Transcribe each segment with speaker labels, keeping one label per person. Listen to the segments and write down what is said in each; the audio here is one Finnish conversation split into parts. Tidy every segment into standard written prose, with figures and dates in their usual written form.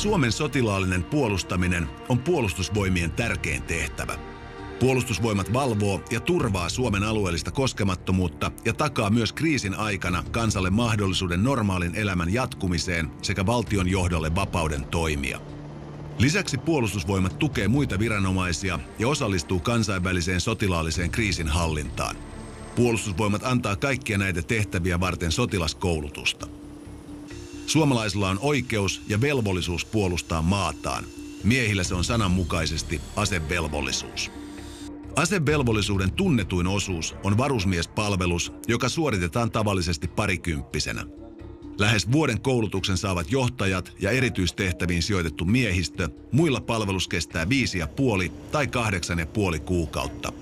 Speaker 1: Suomen sotilaallinen puolustaminen on puolustusvoimien tärkein tehtävä. Puolustusvoimat valvoo ja turvaa Suomen alueellista koskemattomuutta ja takaa myös kriisin aikana kansalle mahdollisuuden normaalin elämän jatkumiseen sekä valtion johdolle vapauden toimia. Lisäksi puolustusvoimat tukee muita viranomaisia ja osallistuu kansainväliseen sotilaalliseen kriisinhallintaan. Puolustusvoimat antaa kaikkia näitä tehtäviä varten sotilaskoulutusta. Suomalaisilla on oikeus ja velvollisuus puolustaa maataan. Miehillä se on sananmukaisesti asevelvollisuus. Asevelvollisuuden tunnetuin osuus on varusmiespalvelus, joka suoritetaan tavallisesti parikymppisenä. Lähes vuoden koulutuksen saavat johtajat ja erityistehtäviin sijoitettu miehistö, muilla palvelus kestää 5,5 tai 8,5 kuukautta.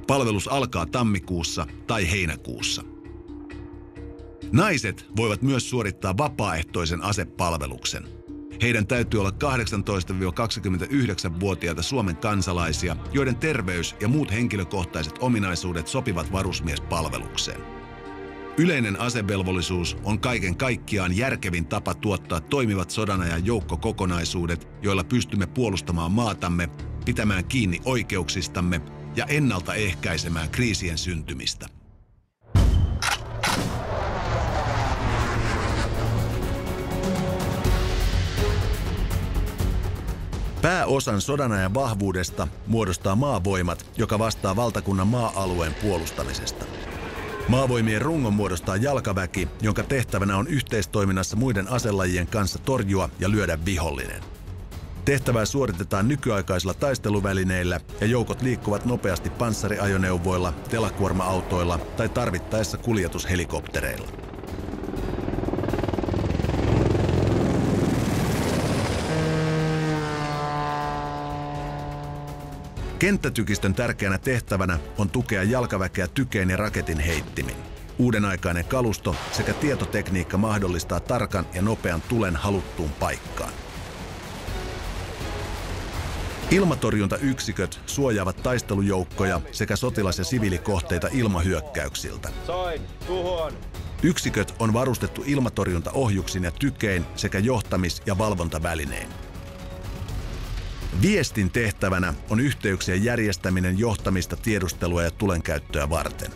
Speaker 1: Palvelus alkaa tammikuussa tai heinäkuussa. Naiset voivat myös suorittaa vapaaehtoisen asepalveluksen. Heidän täytyy olla 18-29-vuotiaita Suomen kansalaisia, joiden terveys ja muut henkilökohtaiset ominaisuudet sopivat varusmiespalvelukseen. Yleinen asevelvollisuus on kaiken kaikkiaan järkevin tapa tuottaa toimivat sodanajan joukkokokonaisuudet, joilla pystymme puolustamaan maatamme, pitämään kiinni oikeuksistamme ja ennaltaehkäisemään kriisien syntymistä. Pääosan sodanajan vahvuudesta muodostaa maavoimat, joka vastaa valtakunnan maa-alueen puolustamisesta. Maavoimien rungon muodostaa jalkaväki, jonka tehtävänä on yhteistoiminnassa muiden aselajien kanssa torjua ja lyödä vihollinen. Tehtävää suoritetaan nykyaikaisilla taisteluvälineillä ja joukot liikkuvat nopeasti panssariajoneuvoilla, telakuorma-autoilla tai tarvittaessa kuljetushelikoptereilla. Kenttätykistön tärkeänä tehtävänä on tukea jalkaväkeä tykein ja raketin heittimin. Uudenaikainen kalusto sekä tietotekniikka mahdollistaa tarkan ja nopean tulen haluttuun paikkaan. Ilmatorjuntayksiköt suojaavat taistelujoukkoja sekä sotilas- ja siviilikohteita ilmahyökkäyksiltä. Yksiköt on varustettu ilmatorjuntaohjuksin ja tykein sekä johtamis- ja valvontavälinein. Viestin tehtävänä on yhteyksien järjestäminen, johtamista, tiedustelua ja tulenkäyttöä varten.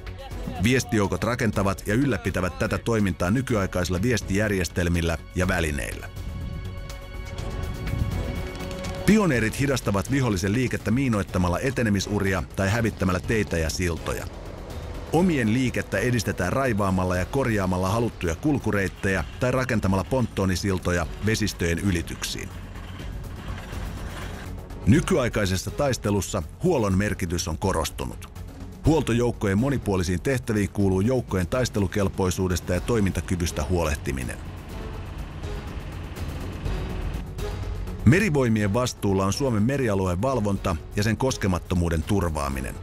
Speaker 1: Viestijoukot rakentavat ja ylläpitävät tätä toimintaa nykyaikaisilla viestijärjestelmillä ja välineillä. Pioneerit hidastavat vihollisen liikettä miinoittamalla etenemisuria tai hävittämällä teitä ja siltoja. Omien liikettä edistetään raivaamalla ja korjaamalla haluttuja kulkureittejä tai rakentamalla ponttonisiltoja vesistöjen ylityksiin. Nykyaikaisessa taistelussa huollon merkitys on korostunut. Huoltojoukkojen monipuolisiin tehtäviin kuuluu joukkojen taistelukelpoisuudesta ja toimintakyvystä huolehtiminen. Merivoimien vastuulla on Suomen merialueen valvonta ja sen koskemattomuuden turvaaminen.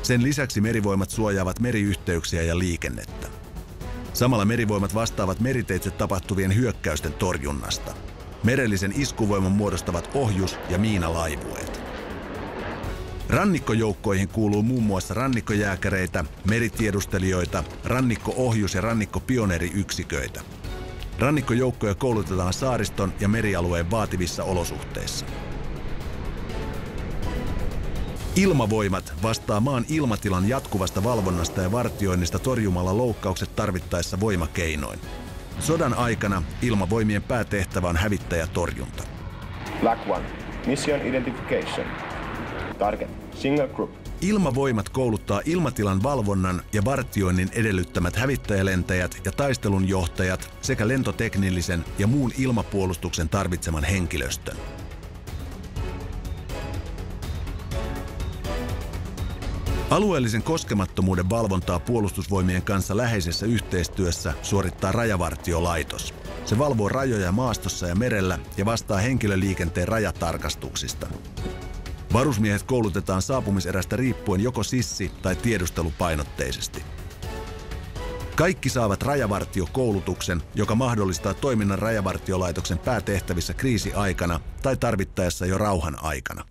Speaker 1: Sen lisäksi merivoimat suojaavat meriyhteyksiä ja liikennettä. Samalla merivoimat vastaavat meriteitse tapahtuvien hyökkäysten torjunnasta. Merellisen iskuvoiman muodostavat ohjus- ja miinalaivueet. Rannikkojoukkoihin kuuluu muun muassa rannikkojääkäreitä, meritiedustelijoita, rannikko-ohjus- ja rannikkopioneeriyksiköitä. Rannikkojoukkoja koulutetaan saariston ja merialueen vaativissa olosuhteissa. Ilmavoimat vastaa maan ilmatilan jatkuvasta valvonnasta ja vartioinnista torjumalla loukkaukset tarvittaessa voimakeinoin. Sodan aikana ilmavoimien päätehtävä on hävittäjätorjunta.
Speaker 2: Black One, Mission Identification. Target, Single Group.
Speaker 1: Ilmavoimat kouluttaa ilmatilan valvonnan ja vartioinnin edellyttämät hävittäjälentäjät ja taistelunjohtajat sekä lentoteknillisen ja muun ilmapuolustuksen tarvitseman henkilöstön. Alueellisen koskemattomuuden valvontaa puolustusvoimien kanssa läheisessä yhteistyössä suorittaa Rajavartiolaitos. Se valvoo rajoja maastossa ja merellä ja vastaa henkilöliikenteen rajatarkastuksista. Varusmiehet koulutetaan saapumiserästä riippuen joko sissi- tai tiedustelupainotteisesti. Kaikki saavat rajavartiokoulutuksen, joka mahdollistaa toiminnan Rajavartiolaitoksen päätehtävissä kriisiaikana tai tarvittaessa jo rauhan aikana.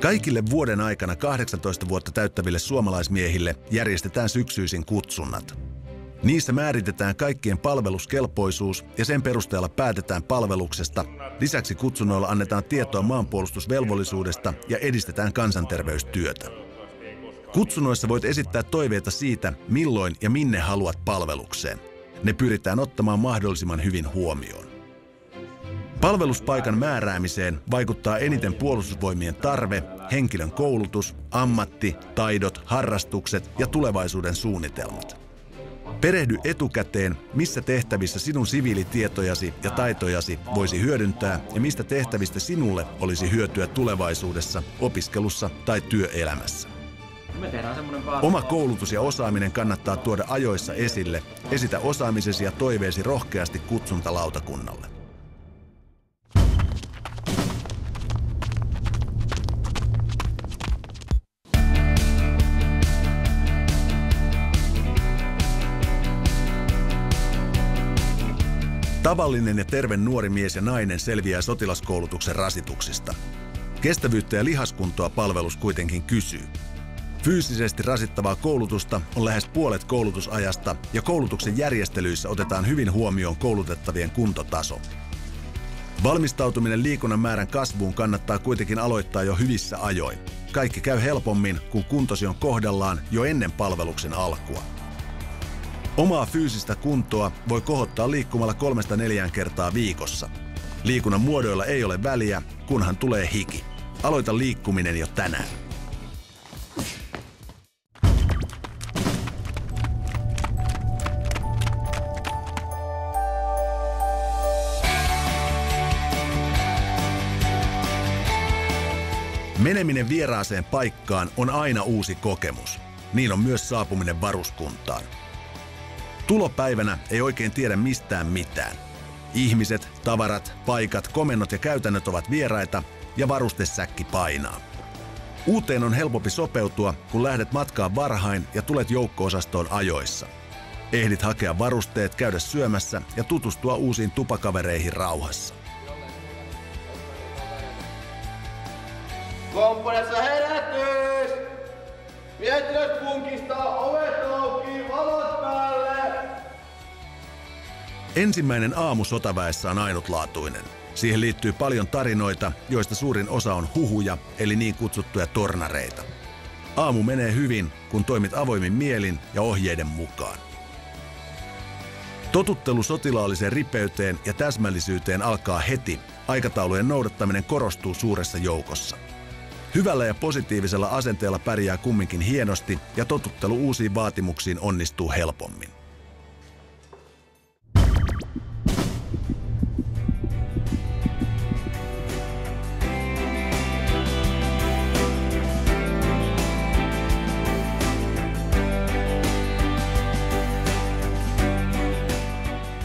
Speaker 1: Kaikille vuoden aikana 18 vuotta täyttäville suomalaismiehille järjestetään syksyisin kutsunnat. Niissä määritetään kaikkien palveluskelpoisuus ja sen perusteella päätetään palveluksesta. Lisäksi kutsunnoilla annetaan tietoa maanpuolustusvelvollisuudesta ja edistetään kansanterveystyötä. Kutsunnoissa voit esittää toiveita siitä, milloin ja minne haluat palvelukseen. Ne pyritään ottamaan mahdollisimman hyvin huomioon. Palveluspaikan määräämiseen vaikuttaa eniten puolustusvoimien tarve, henkilön koulutus, ammatti, taidot, harrastukset ja tulevaisuuden suunnitelmat. Perehdy etukäteen, missä tehtävissä sinun siviilitietojasi ja taitojasi voisi hyödyntää ja mistä tehtävistä sinulle olisi hyötyä tulevaisuudessa, opiskelussa tai työelämässä. Oma koulutus ja osaaminen kannattaa tuoda ajoissa esille. Esitä osaamisesi ja toiveesi rohkeasti kutsuntalautakunnalle. Tavallinen ja terve nuori mies ja nainen selviää sotilaskoulutuksen rasituksista. Kestävyyttä ja lihaskuntoa palvelus kuitenkin kysyy. Fyysisesti rasittavaa koulutusta on lähes puolet koulutusajasta ja koulutuksen järjestelyissä otetaan hyvin huomioon koulutettavien kuntotaso. Valmistautuminen liikunnan määrän kasvuun kannattaa kuitenkin aloittaa jo hyvissä ajoin. Kaikki käy helpommin, kun kuntosi on kohdallaan jo ennen palveluksen alkua. Omaa fyysistä kuntoa voi kohottaa liikkumalla 3-4 kertaa viikossa. Liikunnan muodoilla ei ole väliä, kunhan tulee hiki. Aloita liikkuminen jo tänään. Meneminen vieraaseen paikkaan on aina uusi kokemus. Niin on myös saapuminen varuskuntaan. Tulopäivänä ei oikein tiedä mistään mitään. Ihmiset, tavarat, paikat, komennot ja käytännöt ovat vieraita ja varustesäkki painaa. Uuteen on helpompi sopeutua, kun lähdet matkaan varhain ja tulet joukko-osastoon ajoissa. Ehdit hakea varusteet, käydä syömässä ja tutustua uusiin tupakavereihin rauhassa.
Speaker 3: Komppaniassa herätys! Miehet punkistaa, ovet auki, valot päälle!
Speaker 1: Ensimmäinen aamu sotaväessä on ainutlaatuinen. Siihen liittyy paljon tarinoita, joista suurin osa on huhuja, eli niin kutsuttuja tornareita. Aamu menee hyvin, kun toimit avoimin mielin ja ohjeiden mukaan. Totuttelu sotilaalliseen ripeyteen ja täsmällisyyteen alkaa heti. Aikataulujen noudattaminen korostuu suuressa joukossa. Hyvällä ja positiivisella asenteella pärjää kumminkin hienosti ja totuttelu uusiin vaatimuksiin onnistuu helpommin.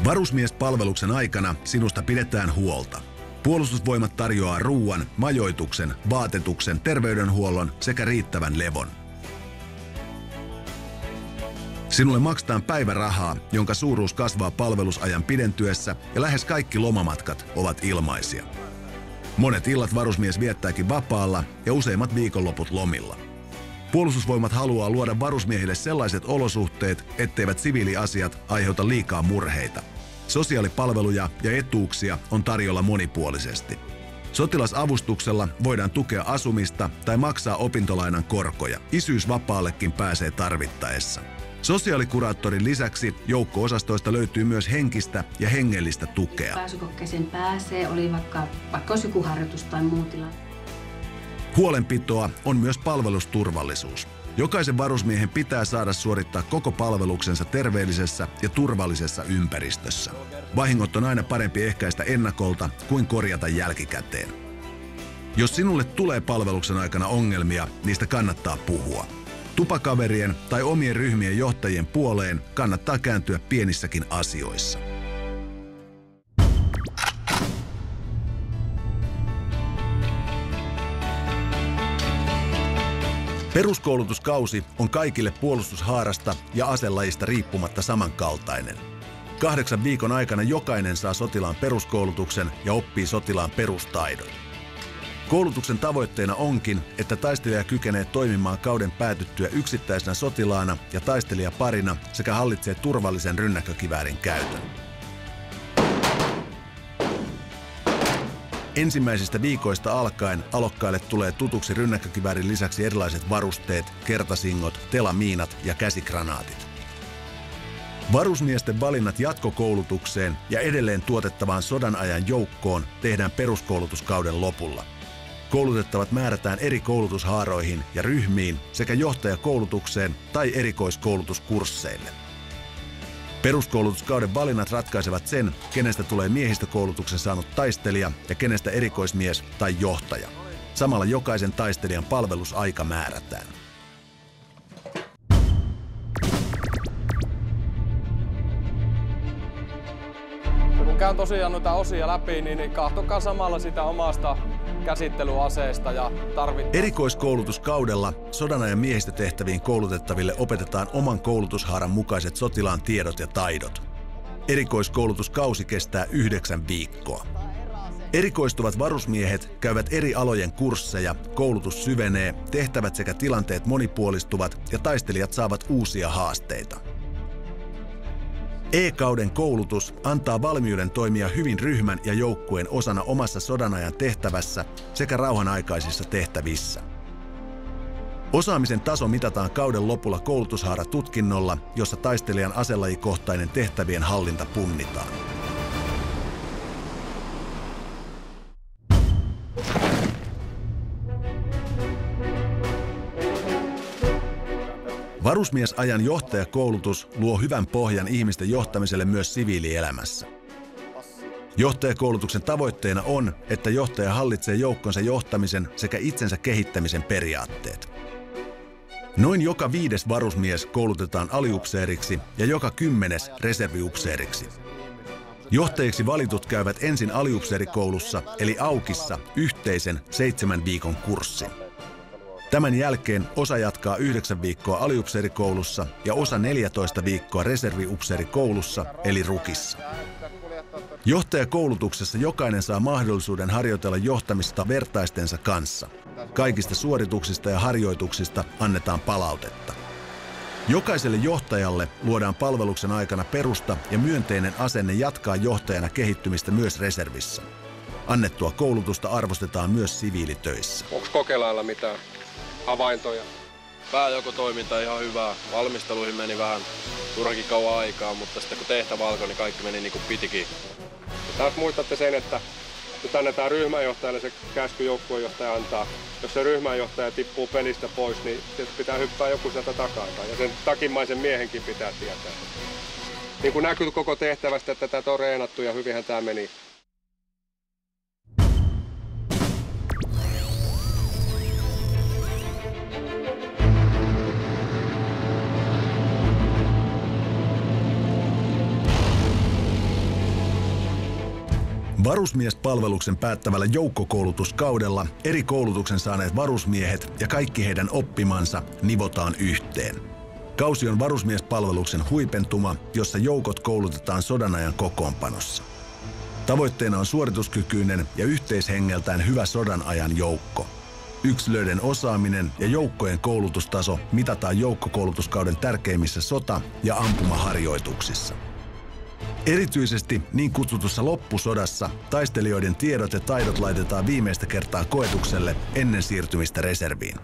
Speaker 1: Varusmiespalveluksen aikana sinusta pidetään huolta. Puolustusvoimat tarjoaa ruuan, majoituksen, vaatetuksen, terveydenhuollon sekä riittävän levon. Sinulle maksetaan päivärahaa, jonka suuruus kasvaa palvelusajan pidentyessä ja lähes kaikki lomamatkat ovat ilmaisia. Monet illat varusmies viettääkin vapaalla ja useimmat viikonloput lomilla. Puolustusvoimat haluaa luoda varusmiehille sellaiset olosuhteet, etteivät siviiliasiat aiheuta liikaa murheita. Sosiaalipalveluja ja etuuksia on tarjolla monipuolisesti. Sotilasavustuksella voidaan tukea asumista tai maksaa opintolainan korkoja. Isyysvapaallekin pääsee tarvittaessa. Sosiaalikuraattorin lisäksi joukko-osastoista löytyy myös henkistä ja hengellistä tukea.
Speaker 4: Pääsykokkeeseen pääsee, oli vaikka olisi joku harjoitus tai muu tilanne.
Speaker 1: Huolenpitoa on myös palvelusturvallisuus. Jokaisen varusmiehen pitää saada suorittaa koko palveluksensa terveellisessä ja turvallisessa ympäristössä. Vahingot on aina parempi ehkäistä ennakolta kuin korjata jälkikäteen. Jos sinulle tulee palveluksen aikana ongelmia, niistä kannattaa puhua. Tupakaverien tai omien ryhmien johtajien puoleen kannattaa kääntyä pienissäkin asioissa. Peruskoulutuskausi on kaikille puolustushaarasta ja aselajista riippumatta samankaltainen. 8 viikon aikana jokainen saa sotilaan peruskoulutuksen ja oppii sotilaan perustaidot. Koulutuksen tavoitteena onkin, että taistelija kykenee toimimaan kauden päätyttyä yksittäisenä sotilaana ja taistelijaparina sekä hallitsee turvallisen rynnäkkökiväärin käytön. Ensimmäisistä viikoista alkaen alokkaille tulee tutuksi rynnäkkökiväärin lisäksi erilaiset varusteet, kertasingot, telamiinat ja käsikranaatit. Varusmiesten valinnat jatkokoulutukseen ja edelleen tuotettavaan sodan ajan joukkoon tehdään peruskoulutuskauden lopulla. Koulutettavat määrätään eri koulutushaaroihin ja ryhmiin sekä johtajakoulutukseen tai erikoiskoulutuskursseille. Peruskoulutuskauden valinnat ratkaisevat sen, kenestä tulee miehistökoulutuksen saanut taistelija ja kenestä erikoismies tai johtaja. Samalla jokaisen taistelijan palvelusaika määrätään.
Speaker 5: Kun käyn tosiaan noita osia läpi, niin katsokaa samalla sitä omasta käsittelyaseesta ja tarvitaan.
Speaker 1: Erikoiskoulutuskaudella sodanajan miehistötehtäviin koulutettaville opetetaan oman koulutushaaran mukaiset sotilaan tiedot ja taidot. Erikoiskoulutuskausi kestää 9 viikkoa. Erikoistuvat varusmiehet käyvät eri alojen kursseja, koulutus syvenee, tehtävät sekä tilanteet monipuolistuvat ja taistelijat saavat uusia haasteita. E-kauden koulutus antaa valmiuden toimia hyvin ryhmän ja joukkueen osana omassa sodanajan tehtävässä sekä rauhanaikaisissa tehtävissä. Osaamisen taso mitataan kauden lopulla koulutushaaratutkinnolla, jossa taistelijan aselajikohtainen tehtävien hallinta punnitaan. Varusmiesajan johtajakoulutus luo hyvän pohjan ihmisten johtamiselle myös siviilielämässä. Johtajakoulutuksen tavoitteena on, että johtaja hallitsee joukkonsa johtamisen sekä itsensä kehittämisen periaatteet. Noin joka 5. varusmies koulutetaan aliupseeriksi ja joka 10. reserviupseeriksi. Johtajiksi valitut käyvät ensin aliupseerikoulussa eli AUKissa yhteisen 7 viikon kurssin. Tämän jälkeen osa jatkaa 9 viikkoa aliupseerikoulussa ja osa 14 viikkoa reserviupseerikoulussa eli RUKissa. Johtajakoulutuksessa jokainen saa mahdollisuuden harjoitella johtamista vertaistensa kanssa. Kaikista suorituksista ja harjoituksista annetaan palautetta. Jokaiselle johtajalle luodaan palveluksen aikana perusta ja myönteinen asenne jatkaa johtajana kehittymistä myös reservissä. Annettua koulutusta arvostetaan myös siviilitöissä.
Speaker 6: Onko kokelailla mitään havaintoja?
Speaker 7: Pääjoukkotoiminta ihan hyvää. Valmisteluihin meni vähän turhankin kauan aikaa, mutta sitten kun tehtävä alkoi, niin kaikki meni niin kuin pitikin.
Speaker 6: Taas muistatte sen, että nyt annetaan ryhmänjohtajalle se käsky joukkueenjohtaja antaa. Jos se ryhmänjohtaja tippuu pelistä pois, niin pitää hyppää joku sieltä takaa. Ja sen takimmaisen miehenkin pitää tietää. Niin kuin näkyy koko tehtävästä, että tätä on reenattu ja hyvinhän tämä meni.
Speaker 1: Varusmiespalveluksen päättävällä joukkokoulutuskaudella eri koulutuksen saaneet varusmiehet ja kaikki heidän oppimansa nivotaan yhteen. Kausi on varusmiespalveluksen huipentuma, jossa joukot koulutetaan sodanajan kokoonpanossa. Tavoitteena on suorituskykyinen ja yhteishengeltään hyvä sodanajan joukko. Yksilöiden osaaminen ja joukkojen koulutustaso mitataan joukkokoulutuskauden tärkeimmissä sota- ja ampumaharjoituksissa. Erityisesti niin kutsutussa loppusodassa taistelijoiden tiedot ja taidot laitetaan viimeistä kertaa koetukselle ennen siirtymistä reserviin.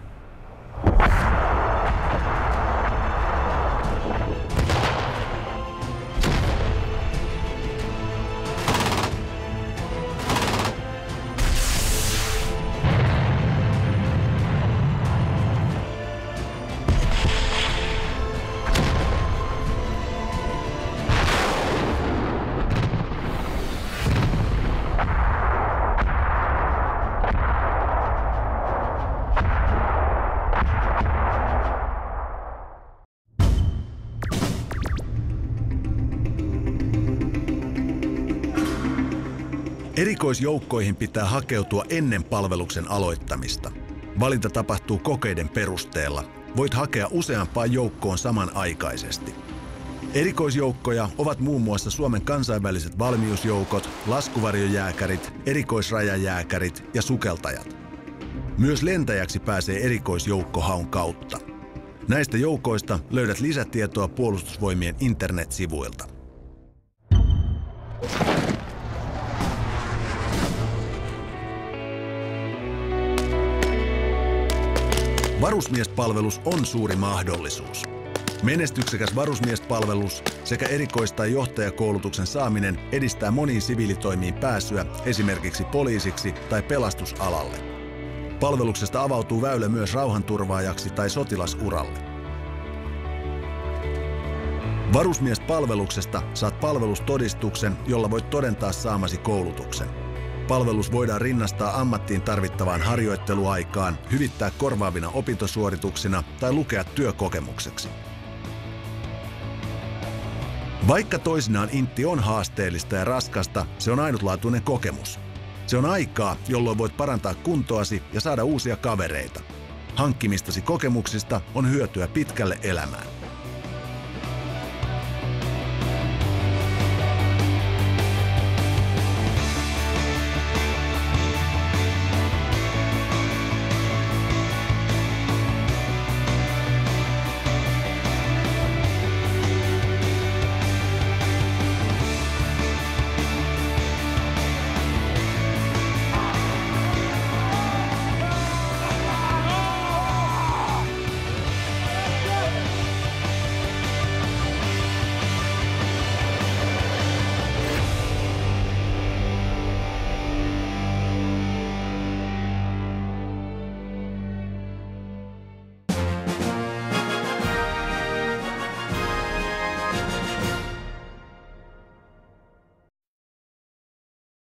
Speaker 1: Erikoisjoukkoihin pitää hakeutua ennen palveluksen aloittamista. Valinta tapahtuu kokeiden perusteella. Voit hakea useampaan joukkoon samanaikaisesti. Erikoisjoukkoja ovat muun muassa Suomen kansainväliset valmiusjoukot, laskuvarjojääkärit, erikoisrajajääkärit ja sukeltajat. Myös lentäjäksi pääsee erikoisjoukkohaun kautta. Näistä joukoista löydät lisätietoa Puolustusvoimien internetsivuilta. Varusmiespalvelus on suuri mahdollisuus. Menestyksekäs varusmiespalvelus sekä erikois- tai johtajakoulutuksen saaminen edistää moniin siviilitoimiin pääsyä esimerkiksi poliisiksi tai pelastusalalle. Palveluksesta avautuu väylä myös rauhanturvaajaksi tai sotilasuralle. Varusmiespalveluksesta saat palvelustodistuksen, jolla voit todentaa saamasi koulutuksen. Palvelus voidaan rinnastaa ammattiin tarvittavaan harjoitteluaikaan, hyvittää korvaavina opintosuorituksina tai lukea työkokemukseksi. Vaikka toisinaan intti on haasteellista ja raskasta, se on ainutlaatuinen kokemus. Se on aikaa, jolloin voit parantaa kuntoasi ja saada uusia kavereita. Hankkimistasi kokemuksista on hyötyä pitkälle elämään.